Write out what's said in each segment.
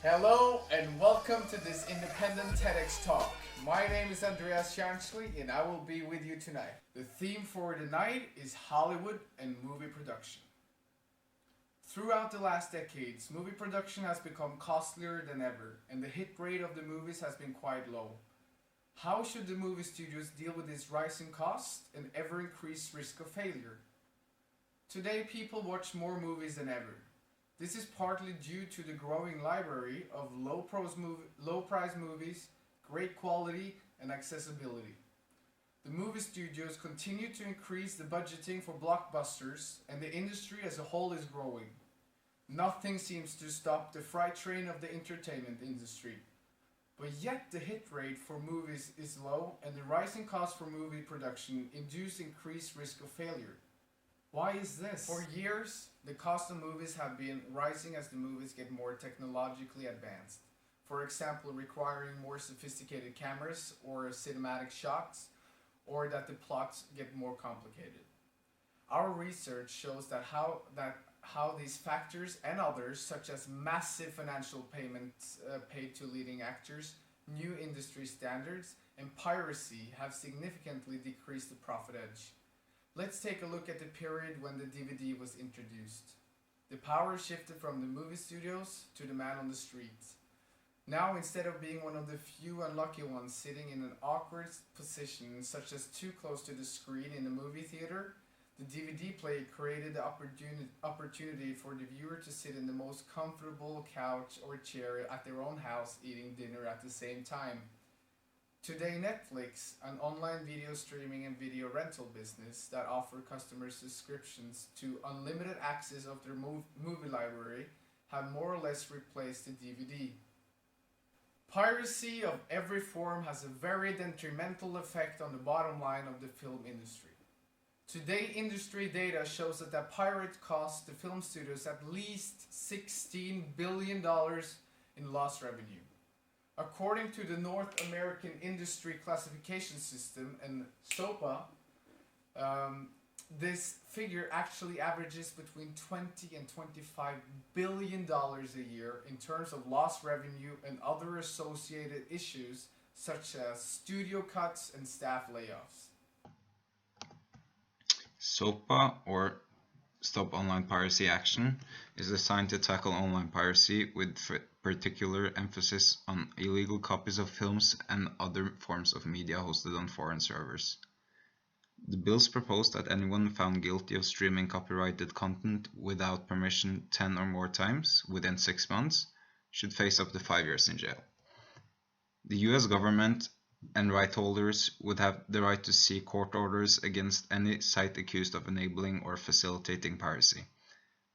Hello and welcome to this independent TEDx talk. My name is Andreas Jansli and I will be with you tonight. The theme for the night is Hollywood and movie production. Throughout the last decades, movie production has become costlier than ever and the hit rate of the movies has been quite low. How should the movie studios deal with this rising cost and ever increased risk of failure? Today people watch more movies than ever. This is partly due to the growing library of low-price movies, great quality, and accessibility. The movie studios continue to increase the budgeting for blockbusters, and the industry as a whole is growing. Nothing seems to stop the freight train of the entertainment industry. But yet the hit rate for movies is low, and the rising cost for movie production induce increased risk of failure. Why is this? For years, the cost of movies have been rising as the movies get more technologically advanced. For example, requiring more sophisticated cameras or cinematic shots, or that the plots get more complicated. Our research shows that how these factors and others, such as massive financial payments paid to leading actors, new industry standards, and piracy have significantly decreased the profit edge. Let's take a look at the period when the DVD was introduced. The power shifted from the movie studios to the man on the street. Now, instead of being one of the few unlucky ones sitting in an awkward position, such as too close to the screen in a movie theater, the DVD player created the opportunity for the viewer to sit in the most comfortable couch or chair at their own house eating dinner at the same time. Today, Netflix, an online video streaming and video rental business that offer customers subscriptions to unlimited access of their movie library, have more or less replaced the DVD. Piracy of every form has a very detrimental effect on the bottom line of the film industry. Today, industry data shows that pirate cost the film studios at least $16 billion in lost revenue. According to the North American Industry Classification System and SOPA, this figure actually averages between $20 and $25 billion a year in terms of lost revenue and other associated issues such as studio cuts and staff layoffs. SOPA, or Stop Online Piracy Action, is designed to tackle online piracy with particular emphasis on illegal copies of films and other forms of media hosted on foreign servers. The bills propose that anyone found guilty of streaming copyrighted content without permission 10 or more times within 6 months should face up to 5 years in jail. The US government and right holders would have the right to seek court orders against any site accused of enabling or facilitating piracy.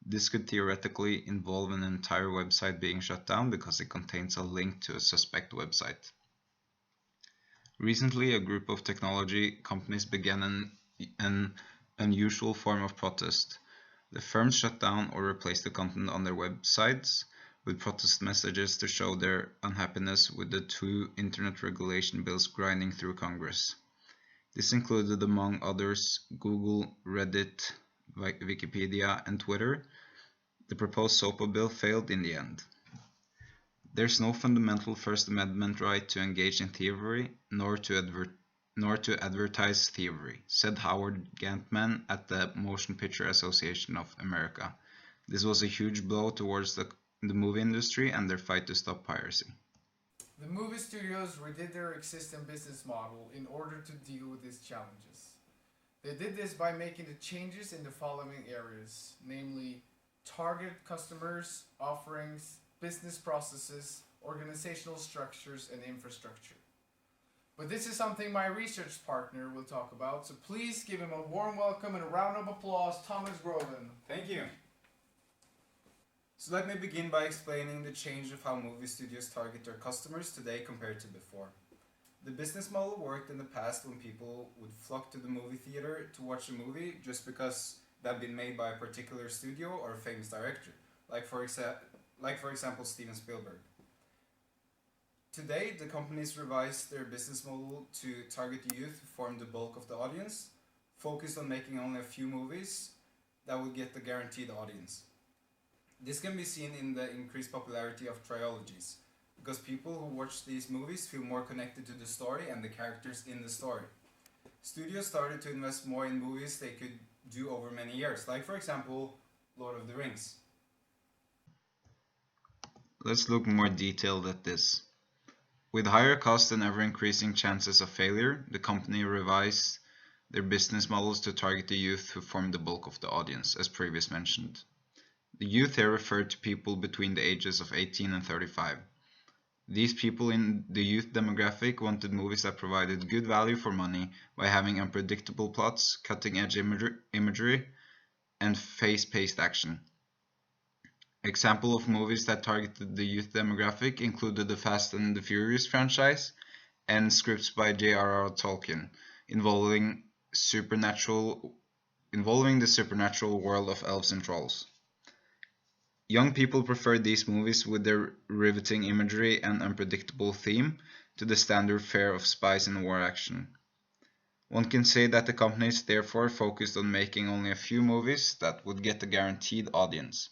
This could theoretically involve an entire website being shut down because it contains a link to a suspect website. Recently, a group of technology companies began an unusual form of protest. The firms shut down or replaced the content on their websites with protest messages to show their unhappiness with the two internet regulation bills grinding through Congress. This included, among others, Google, Reddit, Wikipedia, and Twitter. The proposed SOPA bill failed in the end. There's no fundamental First Amendment right to engage in thievery, nor to advertise thievery, said Howard Gantman at the Motion Picture Association of America. This was a huge blow towards the movie industry and their fight to stop piracy. The movie studios redid their existing business model in order to deal with these challenges. They did this by making the changes in the following areas, namely target customers, offerings, business processes, organizational structures, and infrastructure. But this is something my research partner will talk about, so please give him a warm welcome and a round of applause, Thomas Groven. Thank you. So let me begin by explaining the change of how movie studios target their customers today compared to before. The business model worked in the past when people would flock to the movie theater to watch a movie just because it had been made by a particular studio or a famous director, like for example Steven Spielberg. Today, the companies revised their business model to target the youth who form the bulk of the audience, focused on making only a few movies that would get the guaranteed audience. This can be seen in the increased popularity of trilogies, because people who watch these movies feel more connected to the story and the characters in the story. Studios started to invest more in movies they could do over many years, like for example, Lord of the Rings. Let's look more detailed at this. With higher costs and ever-increasing chances of failure, the company revised their business models to target the youth who form the bulk of the audience, as previously mentioned. The youth here referred to people between the ages of 18 and 35. These people in the youth demographic wanted movies that provided good value for money by having unpredictable plots, cutting-edge imagery, and fast-paced action. Examples of movies that targeted the youth demographic included the Fast and the Furious franchise and scripts by J.R.R. Tolkien involving the supernatural world of elves and trolls. Young people preferred these movies with their riveting imagery and unpredictable theme to the standard fare of spies and war action. One can say that the companies therefore focused on making only a few movies that would get a guaranteed audience.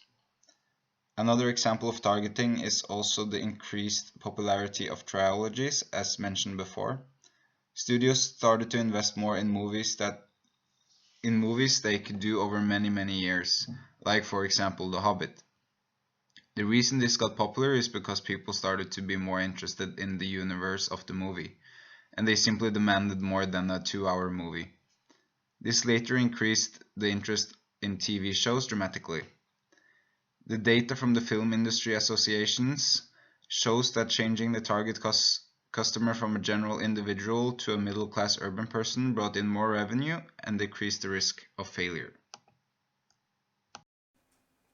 Another example of targeting is also the increased popularity of trilogies, as mentioned before. Studios started to invest more in movies they could do over many years, like for example The Hobbit. The reason this got popular is because people started to be more interested in the universe of the movie, and they simply demanded more than a 2-hour movie. This later increased the interest in TV shows dramatically. The data from the film industry associations shows that changing the target customer from a general individual to a middle-class urban person brought in more revenue and decreased the risk of failure.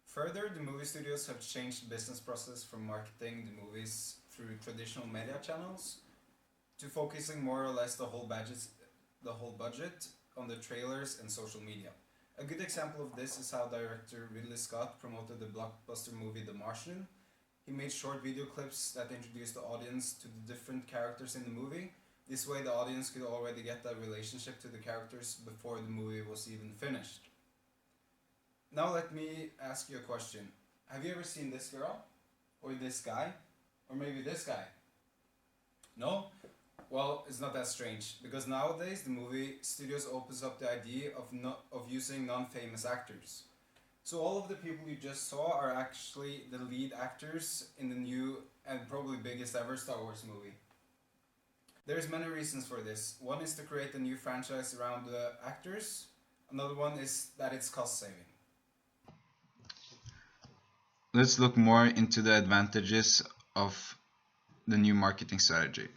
Further, the movie studios have changed the business process from marketing the movies through traditional media channels to focusing more or less the whole budget on the trailers and social media. A good example of this is how director Ridley Scott promoted the blockbuster movie The Martian. He made short video clips that introduced the audience to the different characters in the movie. This way the audience could already get that relationship to the characters before the movie was even finished. Now let me ask you a question. Have you ever seen this girl? Or this guy? Or maybe this guy? No? Well, it's not that strange, because nowadays the movie studios opens up the idea of using non-famous actors. So all of the people you just saw are actually the lead actors in the new and probably biggest ever Star Wars movie. There's many reasons for this. One is to create a new franchise around the actors. Another one is that it's cost saving. Let's look more into the advantages of the new marketing strategy.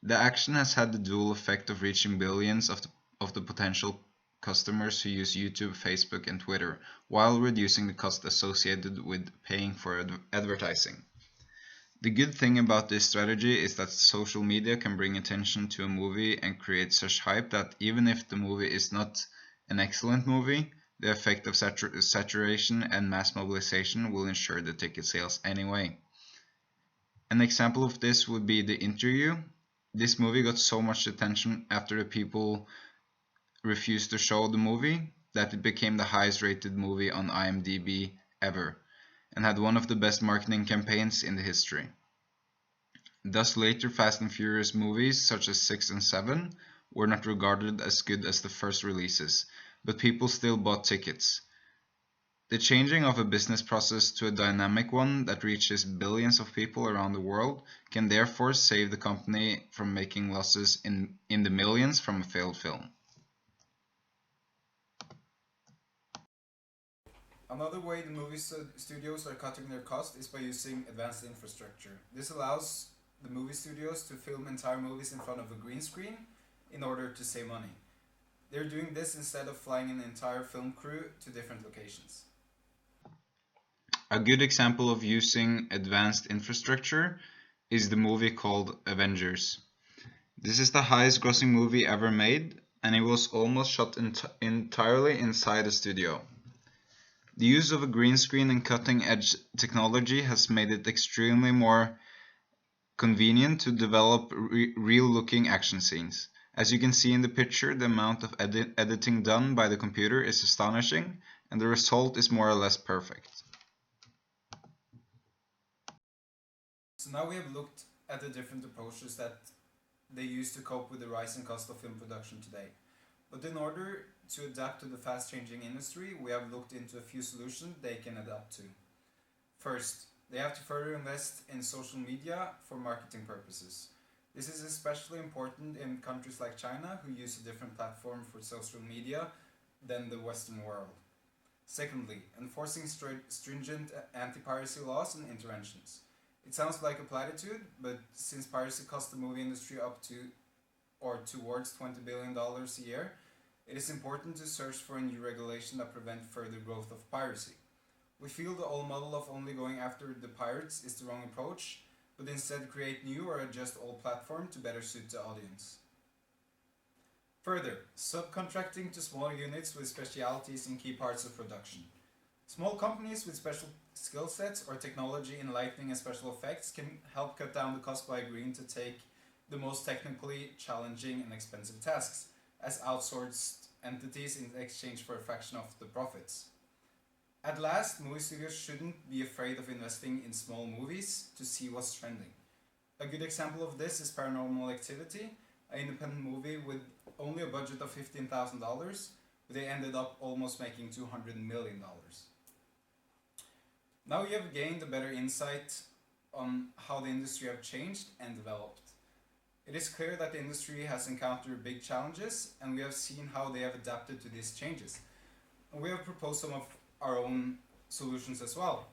The action has had the dual effect of reaching billions of the potential customers who use YouTube, Facebook, and Twitter, while reducing the cost associated with paying for advertising. The good thing about this strategy is that social media can bring attention to a movie and create such hype that even if the movie is not an excellent movie, the effect of saturation and mass mobilization will ensure the ticket sales anyway. An example of this would be The Interview. This movie got so much attention after the people refused to show the movie that it became the highest rated movie on IMDb ever and had one of the best marketing campaigns in the history. Thus later Fast and Furious movies such as 6 and 7 were not regarded as good as the first releases, but people still bought tickets. The changing of a business process to a dynamic one that reaches billions of people around the world can therefore save the company from making losses in the millions from a failed film. Another way the movie studios are cutting their cost is by using advanced infrastructure. This allows the movie studios to film entire movies in front of a green screen in order to save money. They're doing this instead of flying an entire film crew to different locations. A good example of using advanced infrastructure is the movie called Avengers. This is the highest grossing movie ever made, and it was almost shot entirely inside a studio. The use of a green screen and cutting-edge technology has made it extremely more convenient to develop real-looking action scenes. As you can see in the picture, the amount of editing done by the computer is astonishing, and the result is more or less perfect. So now we have looked at the different approaches that they use to cope with the rising cost of film production today. But in order to adapt to the fast changing industry, we have looked into a few solutions they can adapt to. First, they have to further invest in social media for marketing purposes. This is especially important in countries like China, who use a different platform for social media than the Western world. Secondly, enforcing stringent anti-piracy laws and interventions. It sounds like a platitude, but since piracy costs the movie industry up to or towards $20 billion a year, it is important to search for a new regulation that prevents further growth of piracy. We feel the old model of only going after the pirates is the wrong approach, but instead create new or adjust old platform to better suit the audience. Further, subcontracting to smaller units with specialities in key parts of production. Small companies with special skill sets or technology in lighting and special effects can help cut down the cost by agreeing to take the most technically challenging and expensive tasks as outsourced entities in exchange for a fraction of the profits. At last, movie studios shouldn't be afraid of investing in small movies to see what's trending. A good example of this is Paranormal Activity, an independent movie with only a budget of $15,000, but they ended up almost making $200 million. Now you have gained a better insight on how the industry have changed and developed. It is clear that the industry has encountered big challenges, and we have seen how they have adapted to these changes. And we have proposed some of our own solutions as well.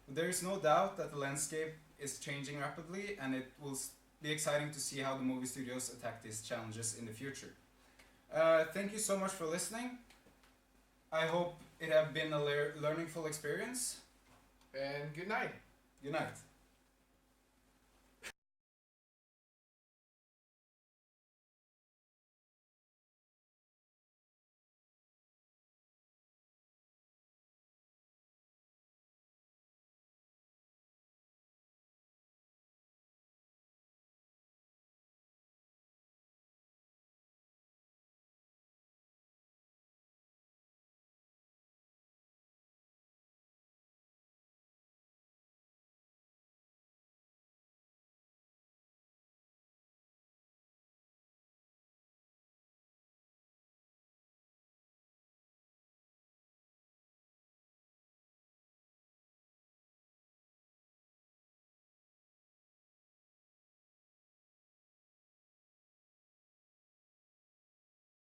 But there is no doubt that the landscape is changing rapidly, and it will be exciting to see how the movie studios attack these challenges in the future. Thank you so much for listening. I hope it have been a learningful experience. And good night. Good night.